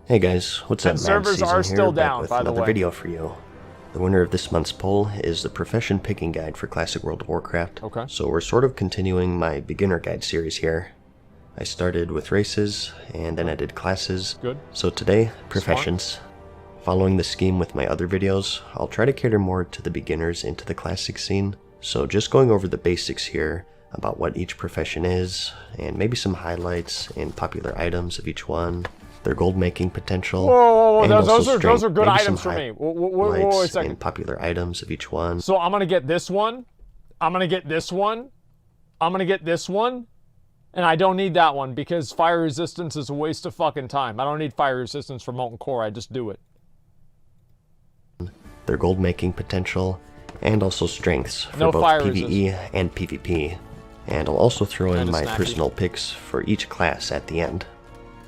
Hey guys, what's up? And servers are still down, with by the another way. video for you. The winner of this month's poll is the Profession Picking Guide for Classic World of Warcraft. Okay. So we're sort of continuing my beginner guide series here. I started with races, and then I did classes. Good. So today, professions. Following the scheme with my other videos, I'll try to cater more to the beginners into the classic scene. So just going over the basics here about what each profession is, and maybe some highlights and popular items of each one. Their gold making potential. Whoa, and those are good maybe items for me. Wait a second. And popular items of each one. So I'm gonna get this one. I'm gonna get this one. I'm gonna get this one. And I don't need that one because fire resistance is a waste of fucking time. I don't need fire resistance for molten core. I just do it. Their gold making potential, and also strengths for No both fire PvE and PvP. And I'll also throw in my snappy. personal picks for each class at the end.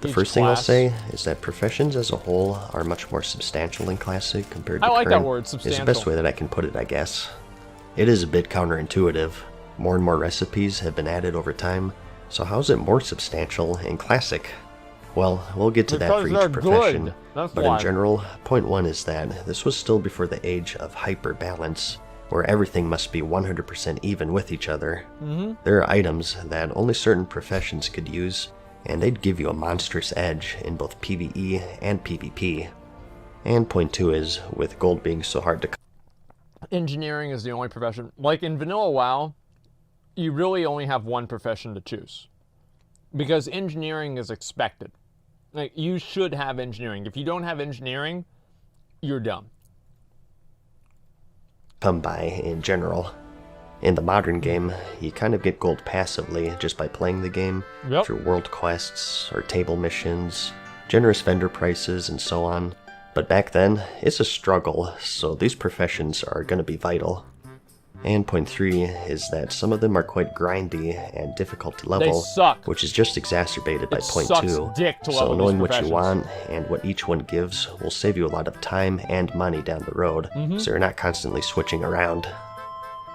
The Each first thing I'll class. say is that professions as a whole are much more substantial in Classic compared to I like current. that word, Is the substantial. best way that I can put it, I guess. It is a bit counterintuitive. More and more recipes have been added over time, so how is it more substantial in Classic? Well, we'll get to that Because for they're each profession, good. That's but why. in general, point one is that this was still before the age of hyper-balance, where everything must be 100% even with each other. There are items that only certain professions could use, and they'd give you a monstrous edge in both PvE and PvP. And point two is, with gold being so hard to Engineering is the only profession. Like in vanilla WoW, you really only have one profession to choose. Because engineering is expected. Like, you should have engineering. If you don't have engineering, you're dumb. come by in general. In the modern game, you kind of get gold passively just by playing the game, Yep. through world quests or table missions, generous vendor prices, and so on. But back then, it's a struggle, so these professions are going to be vital. And point three is that some of them are quite grindy and difficult to level, suck. which is just exacerbated by It point sucks two. dick to So level knowing these what you professions. want and what each one gives will save you a lot of time and money down the road, so you're not constantly switching around.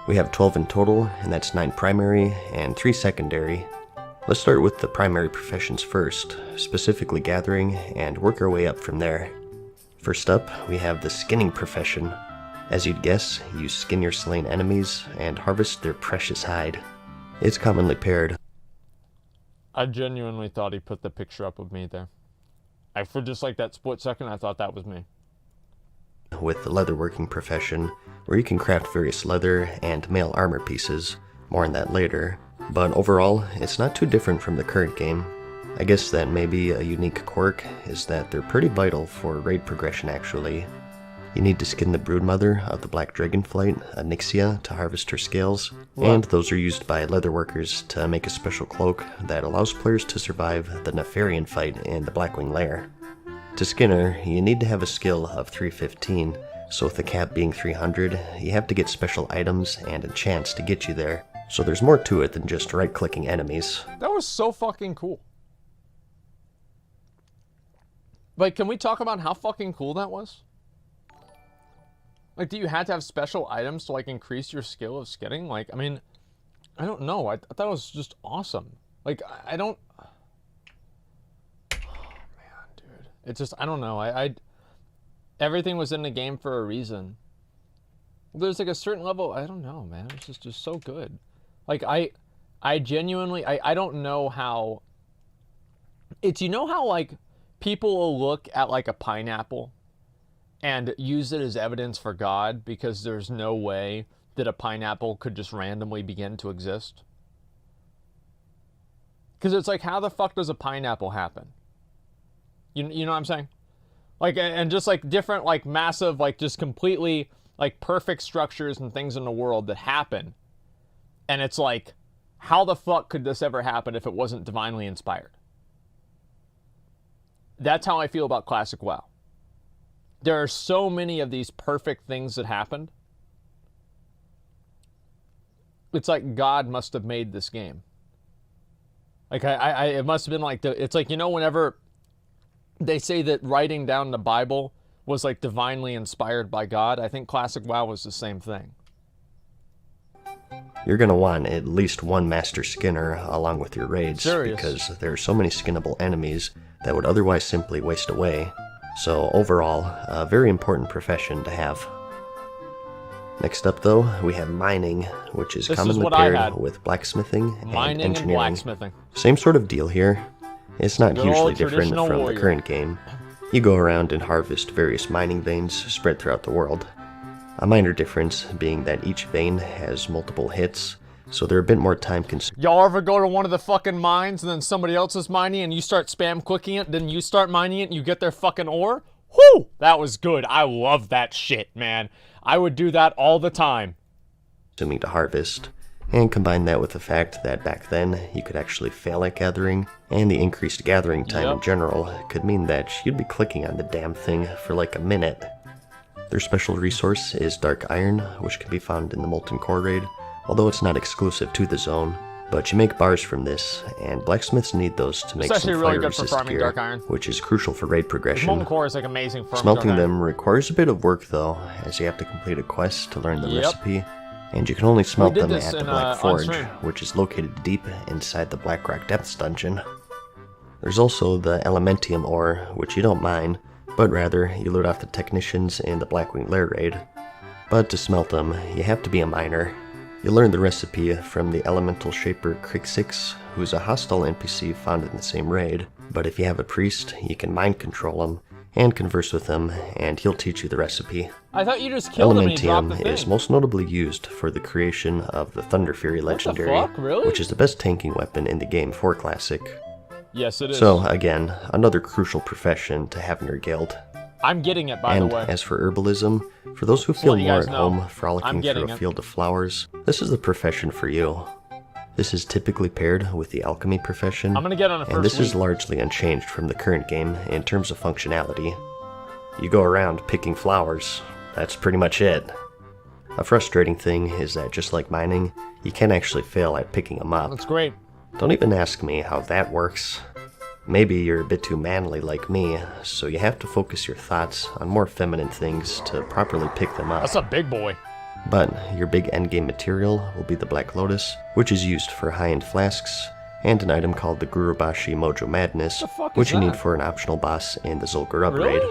We have 12 in total, and that's 9 primary and 3 secondary. Let's start with the primary professions first, specifically gathering, and work our way up from there. First up, we have the skinning profession. As you'd guess, you skin your slain enemies and harvest their precious hide. It's commonly paired I genuinely thought he put the picture up of me there. For just like that split second, I thought that was me. with the leatherworking profession, where you can craft various leather and mail armor pieces. More on that later. But overall, it's not too different from the current game. I guess that maybe a unique quirk is that they're pretty vital for raid progression actually. You need to skin the broodmother of the black dragonflight, Onyxia, to harvest her scales, and those are used by leatherworkers to make a special cloak that allows players to survive the Nefarian fight in the Blackwing Lair. To skin her, you need to have a skill of 315, so with the cap being 300, you have to get special items and enchants to get you there. So there's more to it than just right-clicking enemies. That was so fucking cool. Like, can we talk about how fucking cool that was? Like, do you have to have special items to, like, increase your skill of skinning? Like, I mean, I don't know. I thought it was just awesome. Like, I don't... Oh, man, dude. It's just, I don't know. Everything was in the game for a reason. There's, like, a certain level... I don't know, man. It's just so good. Like, I genuinely... I don't know how... It's, you know how, like, people will look at, like, a pineapple and use it as evidence for God because there's no way that a pineapple could just randomly begin to exist? Because it's like, how the fuck does a pineapple happen? You know what I'm saying? Like, and just like different, like massive, like just completely like perfect structures and things in the world that happen. And it's like, how the fuck could this ever happen if it wasn't divinely inspired? That's how I feel about Classic WoW. There are so many of these perfect things that happened. It's like God must have made this game. Like, it must have been like, it's like, you know, whenever they say that writing down the Bible was like divinely inspired by God, I think Classic WoW was the same thing. You're going to want at least one Master Skinner along with your raids, Serious. because there are so many skinnable enemies that would otherwise simply waste away. So overall, a very important profession to have. Next up though, we have mining, which is commonly paired with blacksmithing and engineering. Blacksmithing. Same sort of deal here. It's not Good hugely old different from traditional the current game. You go around and harvest various mining veins spread throughout the world. A minor difference being that each vein has multiple hits, so they're a bit more time consuming. Y'all ever go to one of the fucking mines and then somebody else is mining and you start spam clicking it, then you start mining it and you get their fucking ore? Whew! That was good. I love that shit, man. I would do that all the time. To harvest, and combine that with the fact that back then you could actually fail at gathering, and the increased gathering time in general could mean that you'd be clicking on the damn thing for like a minute. Their special resource is dark iron, which can be found in the molten core raid, although it's not exclusive to the zone. But you make bars from this, and blacksmiths need those to make some fire-resist gear, which is crucial for raid progression. Molten core is like amazing for smelting them requires a bit of work though, as you have to complete a quest to learn the recipe, and you can only smelt them at the Black Forge, which is located deep inside the Blackrock Depths dungeon. There's also the Elementium ore, which you don't mine, but rather you loot off the technicians in the Blackwing Lair raid. But to smelt them, you have to be a miner. You learn the recipe from the elemental shaper Crixix, who's a hostile NPC found in the same raid, but if you have a priest, you can mind control him and converse with him, and he'll teach you the recipe. I thought you just killed him and he dropped the thing. Is most notably used for the creation of the Thunder Fury legendary, really? which is the best tanking weapon in the game for Classic. Yes, it is. So again, another crucial profession to have in your guild. I'm getting it, by the way. And as for herbalism, for those who feel more at home frolicking through a field of flowers, this is the profession for you. This is typically paired with the alchemy profession, I'm gonna get on a and this is largely unchanged from the current game in terms of functionality. You go around picking flowers, that's pretty much it. A frustrating thing is that just like mining, you can actually fail at picking them up. That's great. Don't even ask me how that works. Maybe you're a bit too manly like me, so you have to focus your thoughts on more feminine things to properly pick them up. That's a big boy. But your big endgame material will be the Black Lotus, which is used for high-end flasks, and an item called the Gurubashi Mojo Madness, which you need for an optional boss in the Zul'Gurub raid.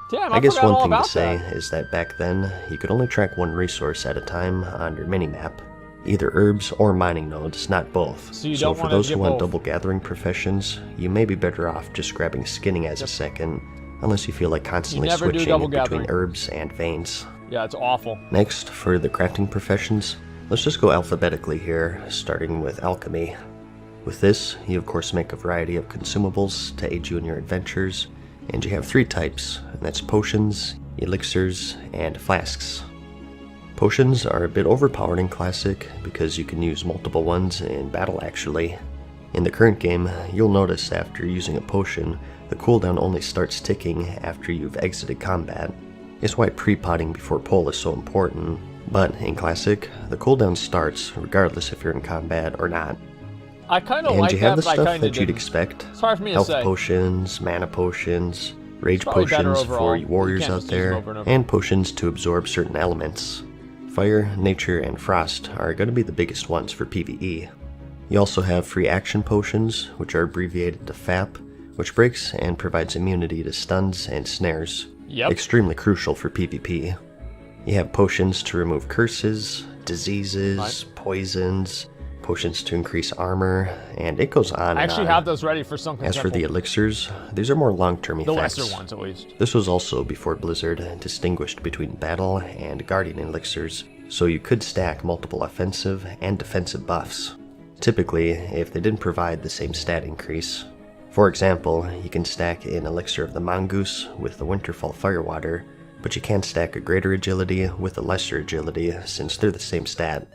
Damn, I guess one thing to say is that back then, you could only track one resource at a time on your minimap. Either herbs or mining nodes, not both. So for those who want double gathering professions, you may be better off just grabbing skinning as a second, unless you feel like constantly switching between herbs and veins. Yeah, it's awful. Next, for the crafting professions, let's just go alphabetically here, starting with alchemy. With this, you of course make a variety of consumables to aid you in your adventures, and you have 3 types, and that's potions, elixirs, and flasks. Potions are a bit overpowered in Classic because you can use multiple ones in battle actually. In the current game, you'll notice after using a potion, the cooldown only starts ticking after you've exited combat. It's why pre-potting before pull is so important, but in Classic, the cooldown starts regardless if you're in combat or not. I kind of like that, but I kind of And you have the stuff that you'd expect. It's hard for me to say. Health potions, mana potions, rage potions for you warriors out there, and potions to absorb certain elements. Fire, nature, and frost are going to be the biggest ones for PvE. You also have free action potions, which are abbreviated to FAP, which breaks and provides immunity to stuns and snares. Extremely crucial for PvP. You have potions to remove curses, diseases, poisons, potions to increase armor, and it goes on and on. I actually have those ready for something As for the elixirs, these are more long-term effects. The lesser ones, at least. This was also before Blizzard distinguished between battle and guardian elixirs, so you could stack multiple offensive and defensive buffs. Typically, if they didn't provide the same stat increase. For example, you can stack an elixir of the mongoose with the Winterfell Firewater, but you can't stack a greater agility with a lesser agility since they're the same stat.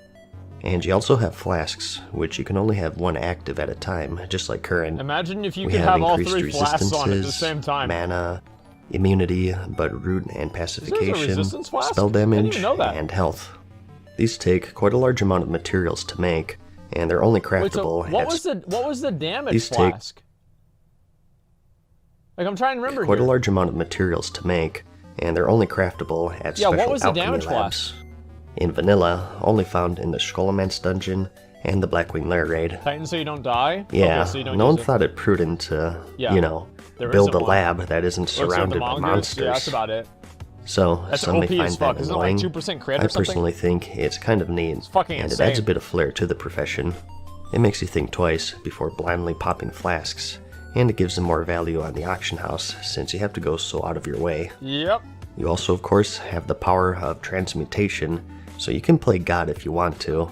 And you also have flasks, which you can only have one active at a time, just like current. Imagine if you could have all 3 flasks on at the same time. Mana, immunity, but root and pacification, spell damage, and health. These take quite a large amount of materials to make, and they're only craftable. Wait, so what was the damage flask? Like, I'm trying to remember quite a large amount of materials to make, and they're only craftable at special alchemy labs. In vanilla, only found in the Scholomance dungeon and the Blackwing Lair raid. Titan so you don't die? Yeah, okay, so you don't no one thought it prudent to, you know, There build isn't a one. lab that isn't Looks like the surrounded by mongoose. monsters. Yeah, that's about it. So That's some may OP as find fuck. that Isn't it like annoying. 2% crit or I something? personally think it's kind of neat, It's fucking and insane. it adds a bit of flair to the profession. It makes you think twice before blindly popping flasks, and it gives them more value on the auction house since you have to go so out of your way. Yep. You also, of course, have the power of transmutation, so you can play God if you want to.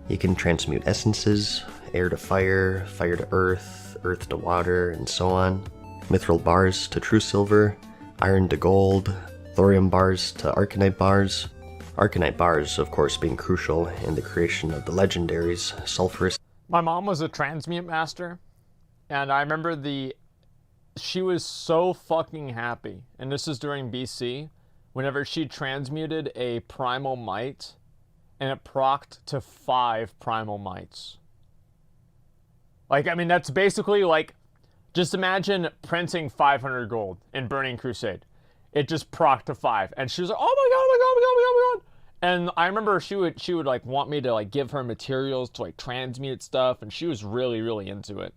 You can transmute essences, air to fire, fire to earth, earth to water, and so on. Mithril bars to true silver, iron to gold, thorium bars to arcanite bars. Arcanite bars, of course, being crucial in the creation of the legendaries, sulfurous. My mom was a transmute master, and I remember she was so fucking happy, and this is during BC, whenever she transmuted a primal might, and it procced to 5 primal mites. Like, I mean, that's basically like, just imagine printing 500 gold in Burning Crusade. It just procced to 5, and she was like, "Oh my god, oh my god, oh my god, oh my god!" And I remember she would like want me to like give her materials to like transmute stuff, and she was really, really into it.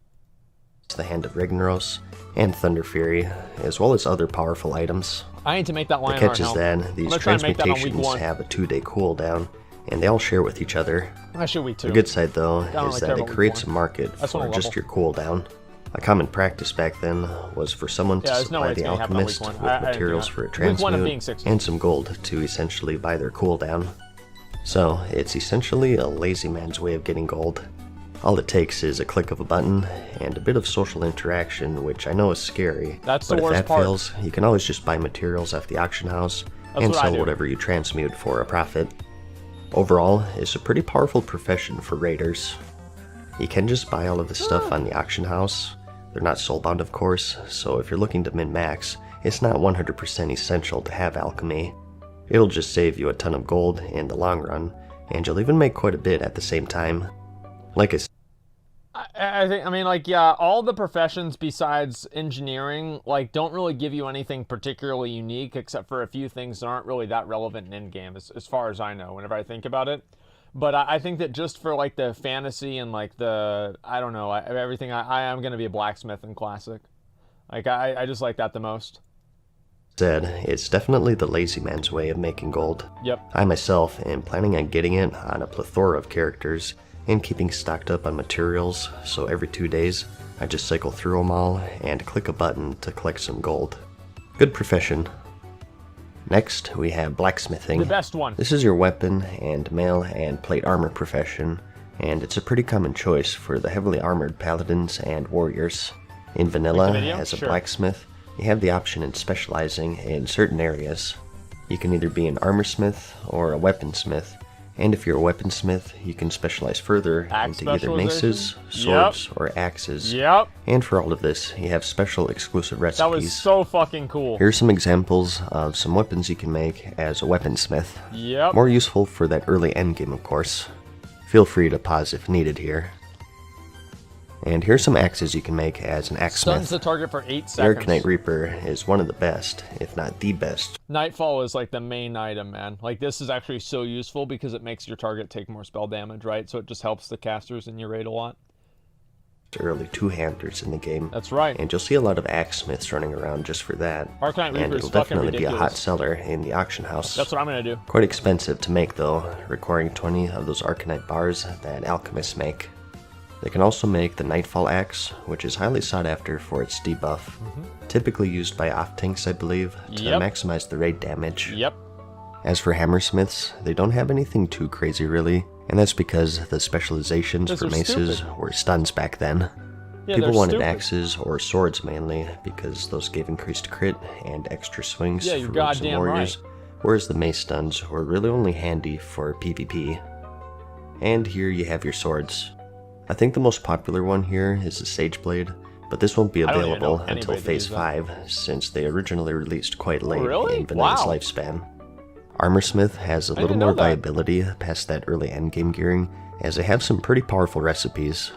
The Hand of Ragnaros, and Thunder Fury, as well as other powerful items. I need to make that line. The catch is that these transmutations have a 2-day cooldown, and they all share with each other. Actually, we too. The good side, though, really is care that it about week creates a 1. market That's for on a just level. your cooldown. A common practice back then was for someone to there's no way supply it's the gonna happen on alchemist week with 1. I didn't do materials that. for a Week 1 of being transmute 60. and some gold to essentially buy their cooldown. So, it's essentially a lazy man's way of getting gold. All it takes is a click of a button and a bit of social interaction, which I know is scary. That's but the if worst that part. fails, you can always just buy materials off the auction house and what I sell do. whatever you transmute for a profit. Overall, it's a pretty powerful profession for raiders. You can just buy all of the stuff on the auction house. They're not soulbound, of course, so if you're looking to min-max, it's not 100% essential to have alchemy. It'll just save you a ton of gold in the long run, and you'll even make quite a bit at the same time. Like I said, I think, I mean, like, yeah, all the professions besides engineering, like, don't really give you anything particularly unique, except for a few things that aren't really that relevant in endgame, as far as I know, whenever I think about it. But I think that just for, like, the fantasy and, like, the, I don't know, everything, I am going to be a blacksmith in Classic. Like, I just like that the most. it's definitely the lazy man's way of making gold. Yep. I myself am planning on getting it on a plethora of characters and keeping stocked up on materials, so every 2 days I just cycle through them all and click a button to collect some gold. Good profession. Next, we have blacksmithing. The best one. This is your weapon and mail and plate armor profession, and it's a pretty common choice for the heavily armored paladins and warriors. In vanilla, video? as a Sure. blacksmith, you have the option in specializing in certain areas. You can either be an armorsmith or a weaponsmith, and if you're a weaponsmith, you can specialize further Axe into either maces, specialization? swords, or axes. Yep. And for all of this, you have special exclusive recipes. That was so fucking cool. Here's some examples of some weapons you can make as a weaponsmith. Yep. More useful for that early endgame, of course. Feel free to pause if needed here. And here's some axes you can make as an Stuns axesmith. the target for 8 The seconds. Arcanite Reaper is one of the best, if not the best. Nightfall is like the main item, man. Like, this is actually so useful because it makes your target take more spell damage, right? So it just helps the casters in your raid a lot. Early two-handers in the game. That's right. And you'll see a lot of axesmiths running around just for that. Arcanite And Reaper it'll is fucking definitely be a hot ridiculous. seller in the auction house. That's what I'm going to do. Quite expensive to make though, requiring 20 of those Arcanite bars that alchemists make. They can also make the Nightfall Axe, which is highly sought after for its debuff, typically used by off-tanks I believe, to Yep. maximize the raid damage. Yep. As for hammersmiths, they don't have anything too crazy really, and that's because the specializations Because for they're maces stupid. were stuns back then. Yeah, People they're wanted stupid. axes or swords mainly, because those gave increased crit and extra swings Yeah, for you're rogues and goddamn warriors, whereas the mace stuns were really only handy for PvP. And here you have your swords. I think the most popular one here is the Sage Blade, but this won't be I don't even know available until anybody that Phase uses that. 5, since they originally released quite late really? in Vanilla's Wow. lifespan. Armorsmith has a little didn't know more that. viability past that early endgame gearing, as they have some pretty powerful recipes.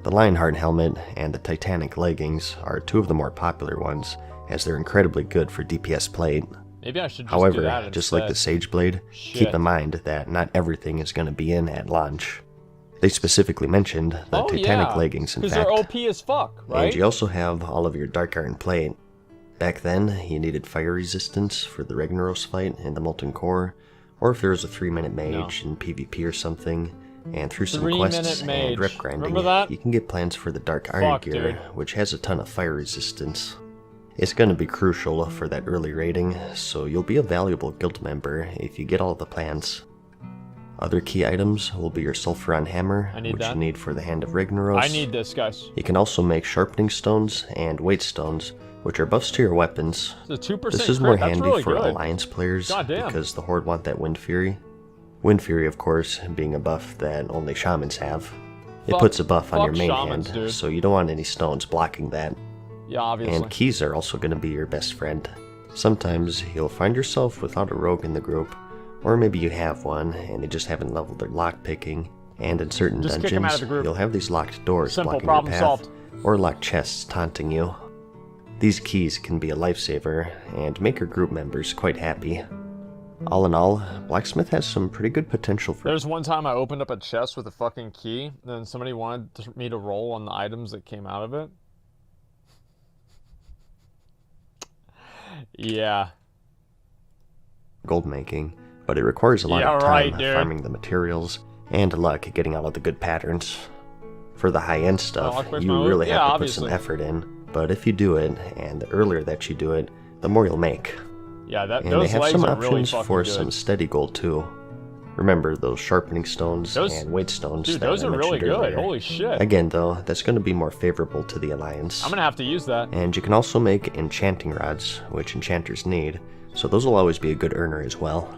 The Lionheart helmet and the Titanic leggings are two of the more popular ones, as they're incredibly good for DPS plate. Maybe I should just do However, that just like the instead. Sage Blade, Shit. keep in mind that not everything is going to be in at launch. They specifically mentioned the Titanic leggings, in because fact. they're OP as fuck, right? And you also have all of your Dark Iron plate. Back then, you needed fire resistance for the Ragnaros fight in the Molten Core, or if there was a 3-minute mage in PvP or something, and through some quests and rep grinding, you can get plans for the Dark Iron gear, which has a ton of fire resistance. It's going to be crucial for that early raiding, so you'll be a valuable guild member if you get all the plans. Other key items will be your Sulfuron Hammer, which you need for the Hand of Ragnaros. I need this, guys. You can also make Sharpening Stones and Weight Stones, which are buffs to your weapons. This is more handy for Alliance players, because the Horde want that Wind Fury. Wind Fury, of course, being a buff that only Shamans have. It puts a buff on your main hand, so you don't want any stones blocking that. Yeah, obviously. And keys are also going to be your best friend. Sometimes you'll find yourself without a rogue in the group, or maybe you have one and they just haven't leveled their lockpicking, and in certain dungeons, you'll have these locked doors blocking your path, or locked chests taunting you. These keys can be a lifesaver, and make your group members quite happy. All in all, Blacksmith has some pretty good potential for... There's one time I opened up a chest with a fucking key, and then somebody wanted me to roll on the items that came out of it. Yeah. Gold making, but it requires a lot of time farming the materials, and luck getting all of the good patterns. For the high-end stuff, you really have to put some effort in. But if you do it, and the earlier that you do it, the more you'll make. Yeah, and they have some options for some steady gold too. Remember those Sharpening Stones and Weight Stones that those I are really good. Earlier. Holy shit. Again though, that's going to be more favorable to the Alliance. I'm going to have to use that. And you can also make Enchanting Rods, which enchanters need, so those will always be a good earner as well.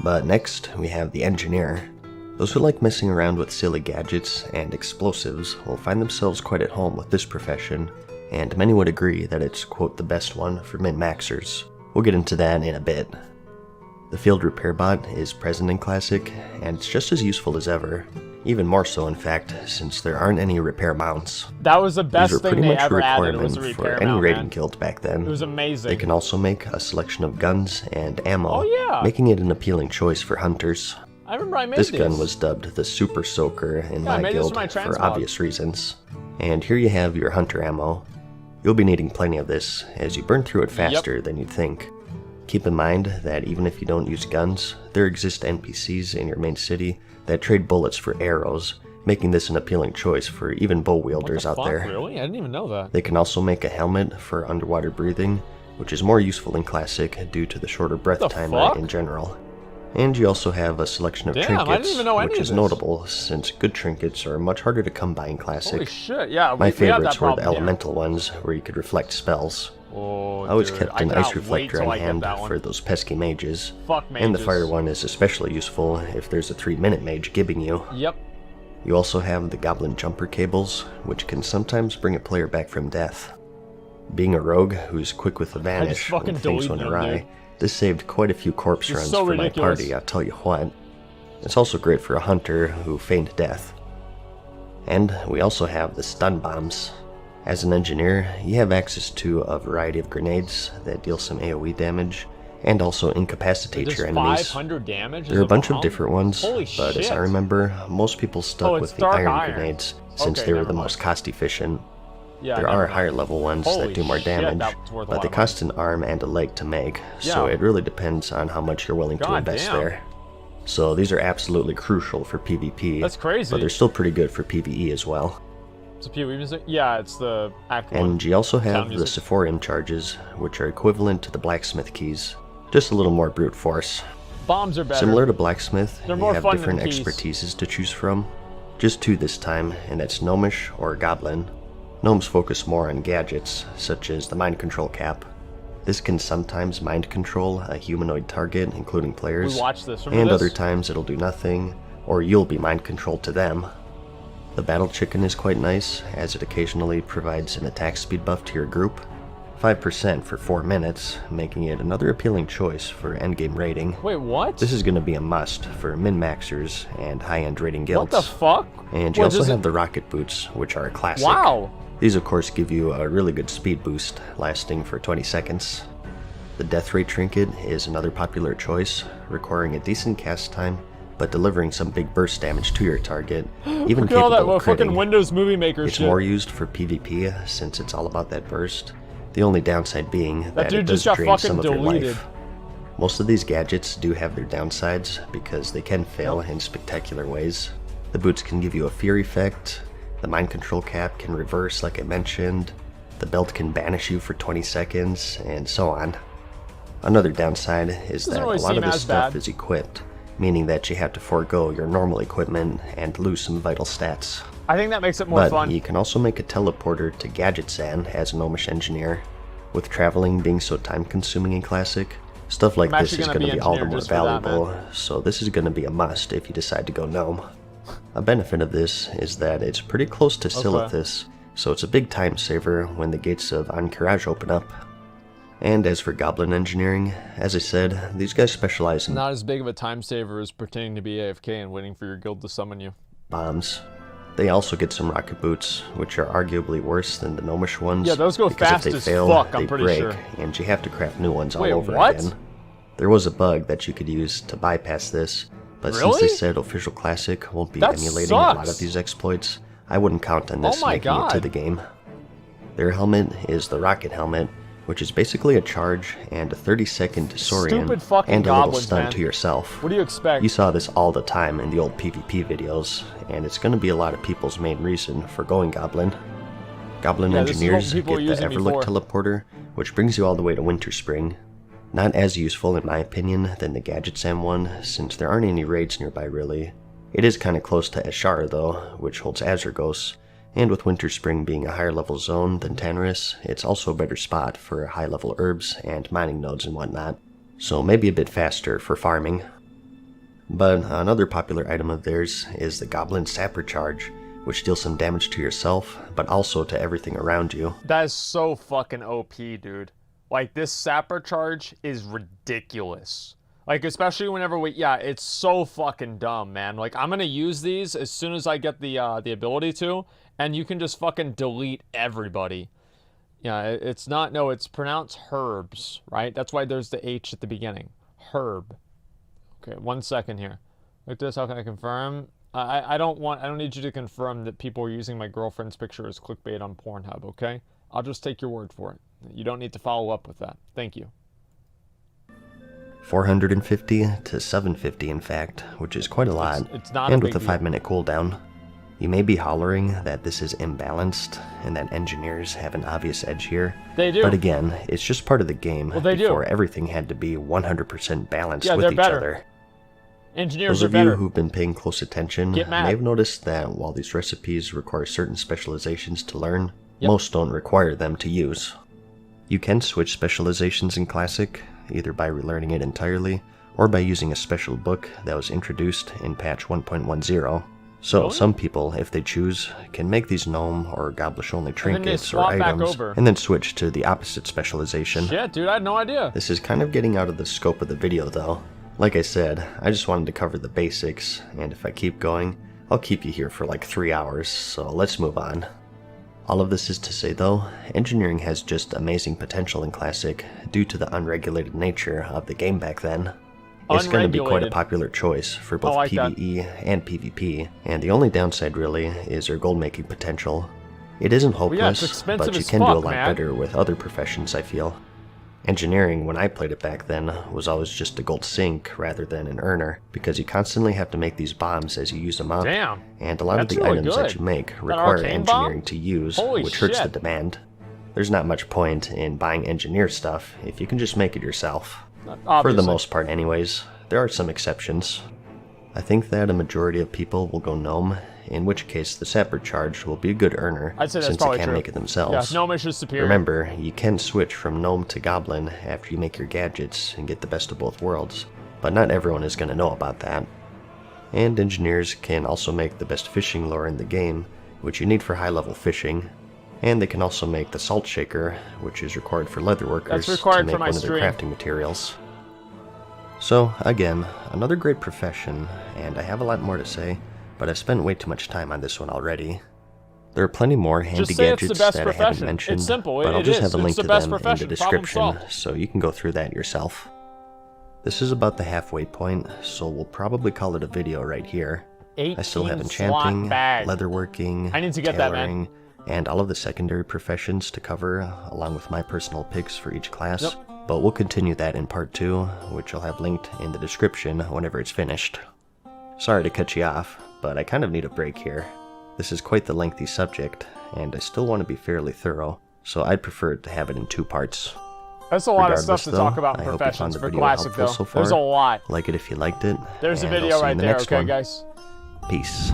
But next, we have the Engineer. Those who like messing around with silly gadgets and explosives will find themselves quite at home with this profession, and many would agree that it's, quote, the best one for min-maxers. We'll get into that in a bit. The Field Repair Bot is present in Classic, and it's just as useful as ever. Even more so, in fact, since there aren't any repair mounts. That was the best thing they ever added, was a repair for mount, any raiding guild back then. It was amazing. They can also make a selection of guns and ammo, making it an appealing choice for hunters. I remember I made this gun was dubbed the Super Soaker in my guild for obvious reasons. And here you have your hunter ammo. You'll be needing plenty of this, as you burn through it faster than you'd think. Keep in mind that even if you don't use guns, there exist NPCs in your main city that trade bullets for arrows, making this an appealing choice for even bow wielders out there. Really? I didn't even know that. They can also make a helmet for underwater breathing, which is more useful in Classic due to the shorter breath timer in general. And you also have a selection of trinkets, which is notable since good trinkets are much harder to come by in Classic. Holy shit, yeah. My favorites were the elemental ones, where you could reflect spells. Oh, I always kept an ice reflector on hand for those pesky mages. And the fire one is especially useful if there's a 3-minute mage gibbing you. Yep. You also have the goblin jumper cables, which can sometimes bring a player back from death. Being a rogue who's quick with the vanish when things went awry, this saved quite a few corpse runs for my party, I'll tell you what. It's also great for a hunter who feigned death. And we also have the stun bombs. As an engineer, you have access to a variety of grenades that deal some AoE damage, and also incapacitate your enemies. 500 damage there are a bunch of different ones, but as I remember, most people stuck with the iron grenades, since they were the most cost efficient. There are higher level ones that do more damage, but they cost an arm and a leg to make, so it really depends on how much you're willing to invest there. So these are absolutely crucial for PvP, that's crazy. But they're still pretty good for PvE as well. It's a PvE music? Yeah, it's the Act 1. And you also have the Sephorium charges, which are equivalent to the Blacksmith keys, just a little more brute force. Bombs are better. Similar to Blacksmith, you have different expertises to choose from. Just 2 this time, and that's Gnomish or Goblin. Gnomes focus more on gadgets, such as the Mind Control Cap. This can sometimes mind control a humanoid target, including players, and other times it'll do nothing, or you'll be mind controlled to them. The Battle Chicken is quite nice, as it occasionally provides an attack speed buff to your group. 5% for 4 minutes, making it another appealing choice for endgame raiding. Wait, what? This is going to be a must for min-maxers and high-end raiding guilds. What the fuck? And you also have the Rocket Boots, which are a classic. Wow! These of course give you a really good speed boost, lasting for 20 seconds. The Death Ray Trinket is another popular choice, requiring a decent cast time, but delivering some big burst damage to your target, even Look at all capable that of fucking critting. Windows Movie Maker It's shit. more used for PvP since it's all about that burst. The only downside being that dude it does just got drain some fucking of your deleted. life. Most of these gadgets do have their downsides because they can fail in spectacular ways. The boots can give you a fear effect, the mind control cap can reverse like I mentioned, the belt can banish you for 20 seconds, and so on. Another downside is that really a lot of seem this as stuff bad. is equipped, meaning that you have to forego your normal equipment and lose some vital stats. I think that makes it more But fun. you can also make a teleporter to Gadget-san as a gnomish engineer. With traveling being so time-consuming in Classic, stuff like I'm this actually is gonna going to be be all the engineered more just for that, valuable, man. so this is going to be a must if you decide to go gnome. A benefit of this is that it's pretty close to Silithus, so it's a big time saver when the gates of Ahn'Qiraj open up. And as for goblin engineering, as I said, these guys specialize in Not as big of a time saver as pretending to be AFK and waiting for your guild to summon you. bombs. They also get some rocket boots, which are arguably worse than the gnomish ones. Yeah, those go because fast if they as fail, fuck, I'm they pretty break, sure. and you have to craft new ones Wait, all over what? again. There was a bug that you could use to bypass this, but since Really? they said Official Classic won't be That emulating a lot sucks. of these exploits, I wouldn't count on this Oh my making it to God. the game. Their helmet is the Rocket Helmet, which is basically a charge and a 30-second disorient Stupid fucking and a little goblins, stun man. to yourself. What do you expect? You saw this all the time in the old PvP videos, and it's going to be a lot of people's main reason for going Goblin. Goblin Yeah, this is what engineers people get were the using me Everlook for. teleporter, which brings you all the way to Winter Spring. Not as useful, in my opinion, than the Gadget-Sam one, since there aren't any raids nearby really. It is kind of close to Ashara though, which holds Azurgos, and with Winter Spring being a higher level zone than Tanris, it's also a better spot for high level herbs and mining nodes and whatnot, so maybe a bit faster for farming. But another popular item of theirs is the Goblin Sapper Charge, which deals some damage to yourself, but also to everything around you. That is so fucking OP, dude. Like, this sapper charge is ridiculous. Like, especially whenever yeah, it's so fucking dumb, man. Like, I'm gonna use these as soon as I get the ability to, and you can just fucking delete everybody. Yeah, it's not, no, it's pronounced herbs, right? That's why there's the H at the beginning. Herb. Okay, 1 second here. Like this, how can I confirm? I don't need you to confirm that people are using my girlfriend's picture as clickbait on Pornhub, okay? I'll just take your word for it. You don't need to follow up with that. Thank you. 450 to 750 in fact, which is quite a lot, It's not and a with a big deal. 5-minute cooldown. You may be hollering that this is imbalanced, and that engineers have an obvious edge here. They do. But again, it's just part of the game they do. before everything had to be 100% balanced Yeah, with they're each better. other. Engineers Those are of you better. who've been paying close attention Get mad. may have noticed that while these recipes require certain specializations to learn, Yep. most don't require them to use. You can switch specializations in Classic, either by relearning it entirely, or by using a special book that was introduced in patch 1.10. So Really? some people, if they choose, can make these gnome or goblish only then they trinkets or swap back items, over. and then switch to the opposite specialization. Shit, dude, I had no idea. This is kind of getting out of the scope of the video though. Like I said, I just wanted to cover the basics, and if I keep going, I'll keep you here for like 3 hours, so let's move on. All of this is to say though, engineering has just amazing potential in Classic due to the unregulated nature of the game back then. It's going to be quite a Unregulated. popular choice for both like that. PvE and PvP, and the only downside really is their gold making potential. It isn't yeah, hopeless, it's expensive but you as can do a fuck, lot man. better with other professions, I feel. Engineering, when I played it back then, was always just a gold sink rather than an earner, because you constantly have to make these bombs as you use them up, Damn. and a lot That's of the really items good. that you make That require arcane engineering bomb? to use, Holy which hurts the shit. demand. There's not much point in buying engineer stuff if you can just make it yourself. For the Obviously. most part anyways, there are some exceptions. I think that a majority of people will go gnome, in which case the sapper charge will be a good earner I'd say that's since they probably can true. make it Yeah, themselves. gnomish is superior. Remember, you can switch from gnome to goblin after you make your gadgets and get the best of both worlds, but not everyone is going to know about that. And engineers can also make the best fishing lure in the game, which you need for high level fishing, and they can also make the salt shaker, which is required for leatherworkers That's to required make for my one of their stream. crafting materials. So, again, another great profession, and I have a lot more to say, but I've spent way too much time on this one already. There are plenty more handy Just say it's the gadgets best that I haven't profession. mentioned, It's simple. but I'll It just is. have a It's link the to best them in the profession. Problem description, solved. so you can go through that yourself. This is about the halfway point, so we'll probably call it a video right here. I still have 18 enchanting, slot bag. leatherworking, I need to get that, man. tailoring, and all of the secondary professions to cover, along with my personal picks for each class. Yep. But we'll continue that in part 2, which I'll have linked in the description whenever it's finished. Sorry to cut you off, but I kind of need a break here. This is quite the lengthy subject, and I still want to be fairly thorough, so I'd prefer to have it in 2 parts. That's a lot of stuff Regardless, to though, talk about in I hope you found professions the for video classic helpful though. so far. There's a lot. Like it if you liked it. There's a and I'll video see you right in the there, next okay one. guys? Peace.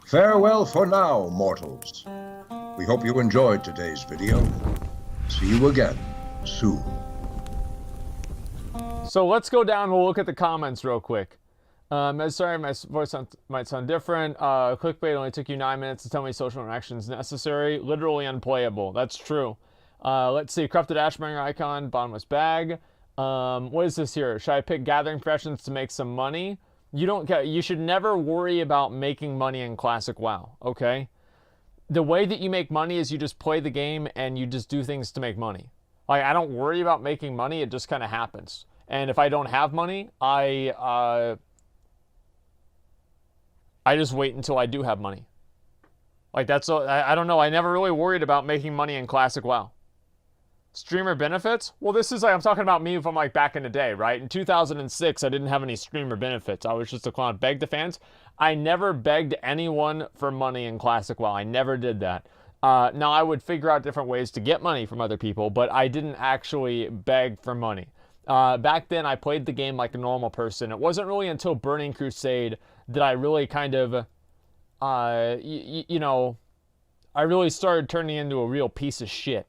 Farewell for now, mortals. We hope you enjoyed today's video. See you again soon. So let's go down, we'll look at the comments real quick. Sorry, my voice might sound different. Clickbait only took you 9 minutes to tell me social interaction is necessary. Literally unplayable. That's true. Let's see. Corrupted Ashmonger icon, bottomless bag. What is this here? Should I pick gathering professions to make some money? You should never worry about making money in Classic WoW, okay? The way that you make money is you just play the game and you just do things to make money. Like, I don't worry about making money. It just kind of happens. And if I don't have money, I just wait until I do have money. Like, I don't know. I never really worried about making money in Classic WoW. Streamer benefits? Well, this is like, I'm talking about me from like back in the day, right? In 2006, I didn't have any streamer benefits. I was just a clown. Begged the fans. I never begged anyone for money in Classic WoW. I never did that. Now, I would figure out different ways to get money from other people, but I didn't actually beg for money. Back then, I played the game like a normal person. It wasn't really until Burning Crusade that I really kind of, I really started turning into a real piece of shit.